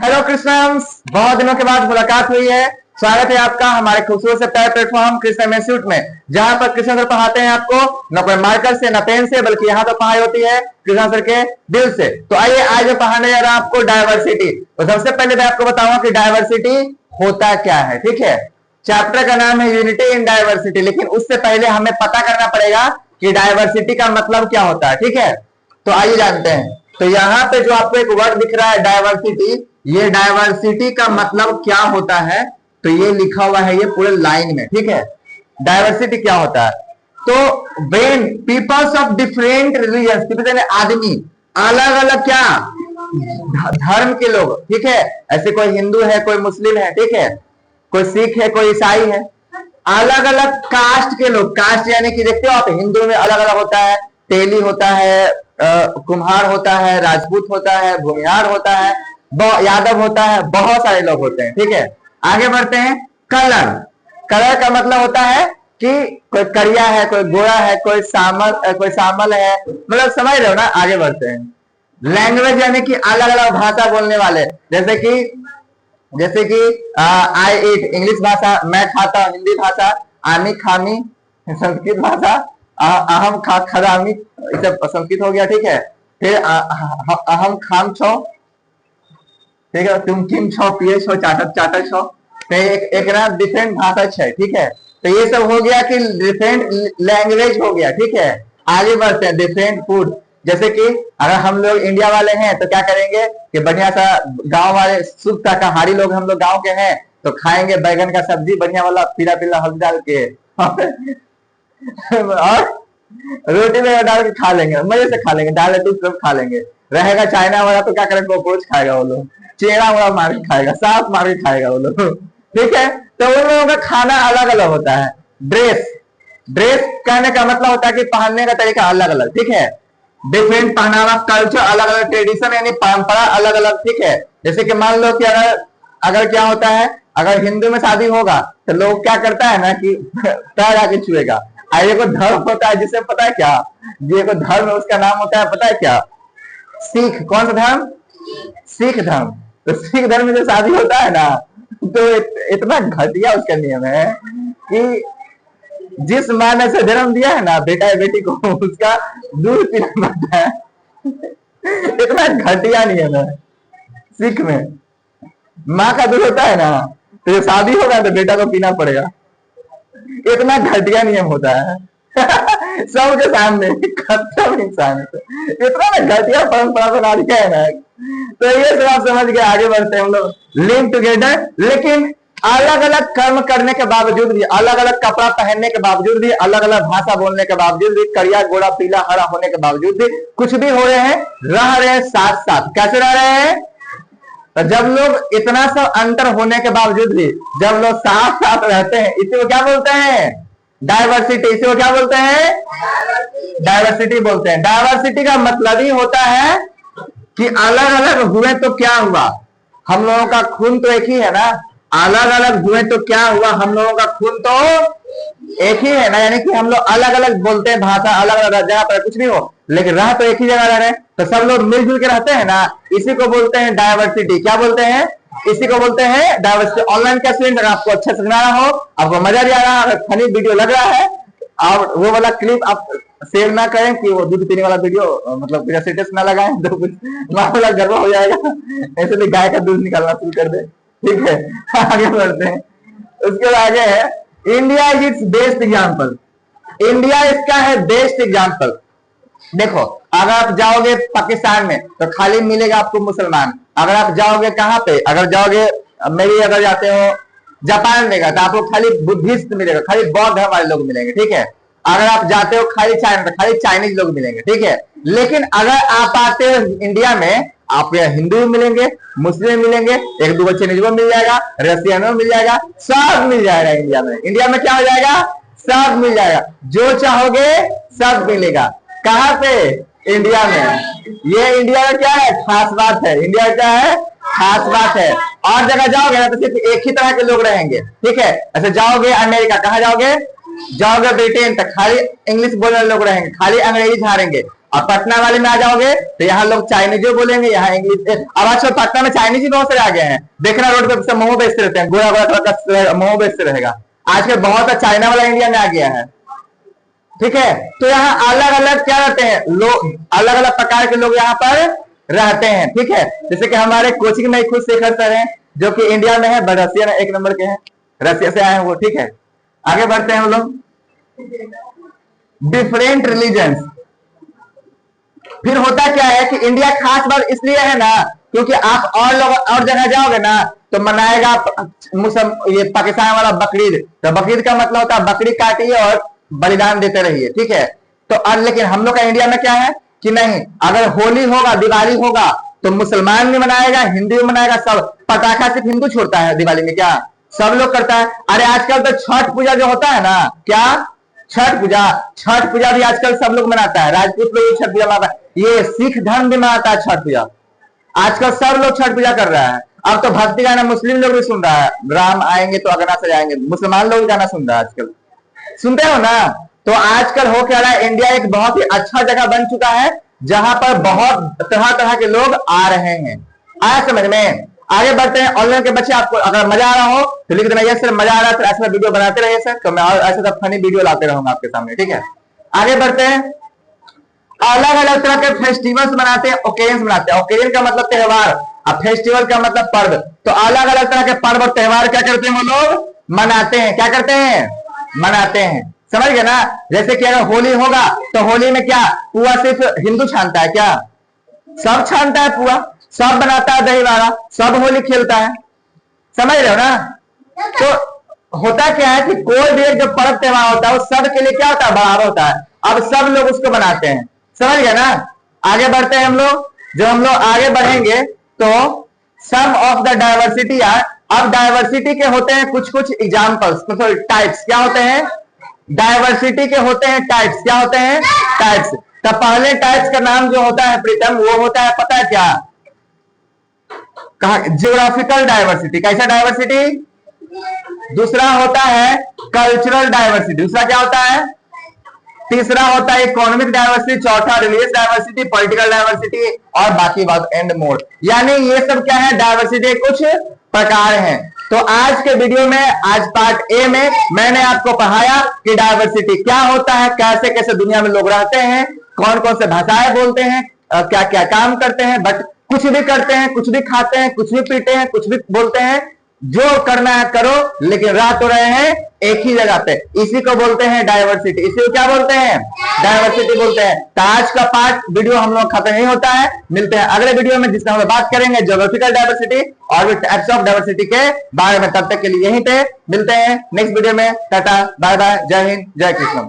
Hello कृष्णम्स, बहुत दिनों के बाद मुलाकात हुई है। स्वागत है आपका हमारे खूबसूरत से प्लेटफॉर्म कृष्ण इंस्टीट्यूट में, जहां पर कृष्ण सर पढ़ाते हैं आपको न कोई मार्कर से न पेन से, बल्कि यहाँ पर पढ़ाई होती है कृष्ण सर के दिल से। तो आइए आज मैं पढ़ाने जा रहा हूं आपको डायवर्सिटी। तो सबसे पहले मैं आपको बताऊंगा कि डायवर्सिटी होता क्या है। ठीक है, चैप्टर का नाम है यूनिटी इन डायवर्सिटी, लेकिन उससे पहले हमें पता करना पड़ेगा कि डायवर्सिटी का मतलब क्या होता है। ठीक है, तो आइए जानते हैं। तो यहाँ पे जो आपको एक वर्ड दिख रहा है डायवर्सिटी, ये डायवर्सिटी का मतलब क्या होता है, तो ये लिखा हुआ है ये पूरे लाइन में। ठीक है, डायवर्सिटी क्या होता है, तो when peoples of different religion, आदमी अलग अलग क्या धर्म के लोग, ठीक है, ऐसे कोई हिंदू है, कोई मुस्लिम है, ठीक है, कोई सिख है, कोई ईसाई है, अलग अलग कास्ट के लोग। कास्ट यानी कि देखते हो आप, हिंदू में अलग अलग होता है, तेली होता है, कुम्हार होता है, राजपूत होता है, भूमिहार होता है, यादव होता है, बहुत सारे लोग होते हैं। ठीक है, आगे बढ़ते हैं। कलर, कलर का मतलब होता है कि कोई करिया है, कोई गोरा है, कोई सामल है, मतलब समझ रहे हो ना। आगे बढ़ते हैं। लैंग्वेज यानी कि अलग अलग भाषा बोलने वाले, जैसे कि आई ईट इंग्लिश भाषा, मैं खाता हूं हिंदी भाषा, आमी खामी संस्कृत भाषा, अहम खरामी सब संस्कृत हो गया। ठीक है, फिर अहम खाम छो, ठीक है, तुम किम छो, पिए छो, चाटक चाटक छो, तो एक ना डिफरेंट भाषा है। ठीक है, तो ये सब हो गया कि डिफरेंट लैंग्वेज हो गया। ठीक है, आगे बढ़ते हैं। डिफरेंट फूड, जैसे कि अगर हम लोग इंडिया वाले हैं तो क्या करेंगे कि बढ़िया सा गांव वाले शुद्ध शाकाहारी लोग, हम लोग गांव के हैं, तो खाएंगे बैगन का सब्जी बढ़िया वाला पीला पीला हल्दी डाल के और रोटी में डाल के खा लेंगे, मजे से खा लेंगे, दाल रोटी सब खा लेंगे। रहेगा चाइना वाला तो क्या करेंगे, कॉकरोच खाएगा वो लोग, चेहरा वड़ा मार के खाएगा, सांप मार के खाएगा वो लोग। ठीक है, तो उन लोगों का खाना अलग अलग होता है। ड्रेस, ड्रेस कहने का मतलब होता है कि पहनने का तरीका अलग अलग। ठीक है, डिफरेंट पहनावा, कल्चर अलग अलग, ट्रेडिशन यानी परंपरा अलग अलग। ठीक है, जैसे कि मान लो कि अगर क्या होता है, अगर हिंदू में शादी होगा तो लोग क्या करता है ना कि पैर आके छुएगा। ये को धर्म होता है जिसे पता है क्या, ये को धर्म है, उसका नाम होता है पता है क्या, सिख। कौन सा धर्म? सिख धर्म। तो सिख धर्म में जो शादी होता है ना, तो इतना घटिया उसका नियम है कि जिस माँ ने से जन्म दिया है ना बेटा या बेटी को, उसका दूध पीना पड़ता है। इतना घटिया नियम है सिख में। माँ का दूध होता है ना, तो जो शादी होगा तो बेटा को पीना पड़ेगा। इतना घटिया नियम होता है सबके सामने, खत्म इंसान। इतना ना घटिया परंपरा बना दिया है ना। तो ये सब आप समझ गए। आगे बढ़ते हैं हम लोग। लिंक टुगेदर, लेकिन अलग अलग कर्म करने के बावजूद भी, अलग अलग कपड़ा पहनने के बावजूद भी, अलग अलग भाषा बोलने के बावजूद भी, करिया गोरा पीला हरा होने के बावजूद भी, कुछ भी हो रहे हैं, रह रहे हैं साथ साथ। कैसे रह रहे हैं? तो जब लोग इतना सब अंतर होने के बावजूद भी जब लोग साथ साथ रहते हैं, इसी को क्या बोलते हैं? डायवर्सिटी। इसी को क्या बोलते हैं? डायवर्सिटी बोलते हैं। डायवर्सिटी का मतलब ही होता है कि अलग अलग हुए तो क्या हुआ, हम लोगों का खून तो एक ही है ना। अलग अलग हुए तो क्या हुआ, हम लोगों का खून तो एक ही है ना। यानी कि हम लोग अलग अलग बोलते हैं भाषा, अलग अलग जगह पर कुछ भी हो, लेकिन रह तो एक ही जगह रह रहे हैं, तो सब लोग मिलजुल के रहते हैं ना। इसी को बोलते हैं डायवर्सिटी। क्या बोलते हैं? इसी को बोलते हैं डायवर्सिटी। ऑनलाइन का स्टूडेंट, अगर आपको अच्छा समझ रहा हो, आपको मजा भी आ रहा है, फनी वीडियो लग रहा है, और वो वाला क्लिप आप शेयर ना करें कि वो दूध पीने वाला वीडियो, मतलब मेरा स्टेटस ना लगाएं तो कुछ मामला गड़बड़ हो जाएगा। ऐसे भी गाय का दूध निकालना शुरू कर दे। ठीक है, आगे बढ़ते हैं। उसके आगे है India is it's best example. India इसका है बेस्ट एग्जाम्पल। देखो, अगर आप जाओगे पाकिस्तान में तो खाली मिलेगा आपको मुसलमान। अगर आप जाओगे कहाँ पे, अगर जाओगे मेरी अगर जाते हो जापान मिलेगा तो आपको खाली बुद्धिस्ट मिलेगा, खाली बौद्ध धर्म वाले लोग मिलेंगे। ठीक है, अगर आप जाते हो खाली चाइना तो खाली चाइनीज लोग मिलेंगे। ठीक है, लेकिन अगर आप आते हो इंडिया में, आप हिंदू मिलेंगे, मुस्लिम मिलेंगे, एक दो बच्चे निजो मिल जाएगा, रसियनो मिल जाएगा, सब मिल जाएगा इंडिया में। इंडिया में क्या हो जाएगा? सब मिल जाएगा, जो चाहोगे सब मिलेगा। कहां पे? इंडिया में। ये इंडिया का क्या है, खास बात है। इंडिया क्या है, खास बात है। और जगह जाओगे ना तो सिर्फ एक ही तरह के लोग रहेंगे। ठीक है, ऐसे जाओगे अमेरिका, कहा जाओगे? जाओगे ब्रिटेन तो खाली इंग्लिश बोलने लोग रहेंगे, खाली अंग्रेजी झाड़ेंगे। अब पटना वाले में आ जाओगे तो यहाँ लोग चाइनीज बोलेंगे, यहाँ इंग्लिश। अब आजकल पटना में चाइनीज बहुत सारे आ गए हैं, देखना रोड पे सब मोमो बेचते रहते हैं, गोरा गोरा का मोमो बेचते रहेगा। आजकल बहुत चाइना वाला इंडिया में आ गया है, ठीक है। तो यहाँ अलग अलग क्या रहते हैं लोग, अलग अलग प्रकार के लोग यहाँ पर रहते हैं, ठीक है। जैसे कि हमारे कोचिंग में खुद शेखर सर हैं जो कि इंडिया में है, रसिया में 1 नंबर के हैं, रसिया से आए हैं वो, ठीक है। आगे बढ़ते हैं हम लोग। डिफरेंट रिलीजन्स, फिर होता क्या है कि इंडिया खास बात इसलिए है ना क्योंकि आप और लोग और जगह जाओगे ना तो मनाएगा ये पाकिस्तान वाला बकरीद, तो बकरीद का मतलब होता है बकरी काटिए और बलिदान देते रहिए, ठीक है। तो लेकिन हम लोग का इंडिया में क्या है कि नहीं, अगर होली होगा दिवाली होगा तो मुसलमान भी मनाएगा, हिंदू भी मनाएगा, सब। पटाखा सिर्फ हिंदू छोड़ता है दिवाली में, क्या सब लोग करता है। अरे आजकल तो छठ पूजा जो होता है ना, क्या छठ पूजा भी आजकल सब लोग मनाता है, राजपूत लोग छठ पूजा मनाता है, ये सिख धर्म भी मनाता है छठ पूजा। आजकल सब लोग छठ पूजा कर रहा है। अब तो भक्ति गाना मुस्लिम लोग भी सुन रहा है, राम आएंगे तो अगना से जाएंगे, मुसलमान लोग गाना सुन रहा है आजकल, सुनते हो ना। तो आजकल हो क्या रहा है, इंडिया एक बहुत ही अच्छा जगह बन चुका है जहां पर बहुत तरह तरह के लोग आ रहे हैं। आया समझ में? आगे बढ़ते हैं। ऑनलाइन के बच्चे आपको अगर मजा आ रहा हो तो लिख देना यस सर मजा आ रहा है, तो ऐसा वीडियो बनाते रहिए सर, तो मैं और ऐसे सब फनी वीडियो लाते रहूंगा आपके सामने, ठीक है। आगे बढ़ते हैं। अलग अलग तरह के फेस्टिवल्स मनाते हैं, ओकेजन मनाते हैं। ओकेजन का मतलब त्योहार, अब फेस्टिवल का मतलब पर्व। तो अलग अलग तरह के पर्व और त्योहार क्या करते हैं वो लोग मनाते हैं, क्या करते हैं मनाते हैं, समझ गए ना। जैसे कि अगर होली होगा तो होली में क्या पुआ सिर्फ हिंदू छानता है, क्या सब छानता है पुआ, सब बनाता है दही वाला, सब होली खेलता है, समझ रहे हो ना। तो होता क्या है कि कोई भी एक जो पर्व त्योहार होता है वो सब के लिए क्या होता है बराबर होता है, अब सब लोग उसको बनाते हैं, समझ गए ना। आगे बढ़ते हैं हम लोग। जब हम लोग आगे बढ़ेंगे तो सम ऑफ द डायवर्सिटी आर, अब डायवर्सिटी के होते हैं कुछ कुछ एग्जाम्पल्स, मतलब टाइप्स, क्या होते हैं डायवर्सिटी के होते हैं टाइप्स, क्या होते हैं टाइप्स। तो पहले टाइप्स का नाम जो होता है प्रीतम वो होता है पता है क्या, कहा ज्योग्राफिकल डायवर्सिटी, कैसा डायवर्सिटी। दूसरा होता है कल्चरल डायवर्सिटी, दूसरा क्या होता है, तीसरा होता है इकोनॉमिक डायवर्सिटी, चौथा रिलीजियस डायवर्सिटी, पॉलिटिकल डायवर्सिटी और बाकी बात एंड मोर। यानी ये सब क्या है डायवर्सिटी कुछ प्रकार हैं। तो आज के वीडियो में, आज पार्ट ए में मैंने आपको पढ़ाया कि डायवर्सिटी क्या होता है, कैसे कैसे दुनिया में लोग रहते हैं, कौन कौन से भाषाएं बोलते हैं, क्या क्या काम करते हैं, बट कुछ भी करते हैं, कुछ भी खाते हैं, कुछ भी पीते हैं, कुछ भी बोलते हैं, जो करना है करो, लेकिन रह तो रहे हैं एक ही जगह पे। इसी को बोलते हैं डायवर्सिटी, इसी को क्या बोलते हैं डायवर्सिटी बोलते हैं। तो आज का पार्ट वीडियो हम लोग खत्म नहीं होता है, मिलते हैं अगले वीडियो में जिसमें हम बात करेंगे ज्योग्राफिकल डायवर्सिटी और भी टाइप्स ऑफ डायवर्सिटी के बारे में। तब तक के लिए यहीं पे मिलते हैं नेक्स्ट वीडियो में। टाटा बाय बाय, जय हिंद जय कृष्ण।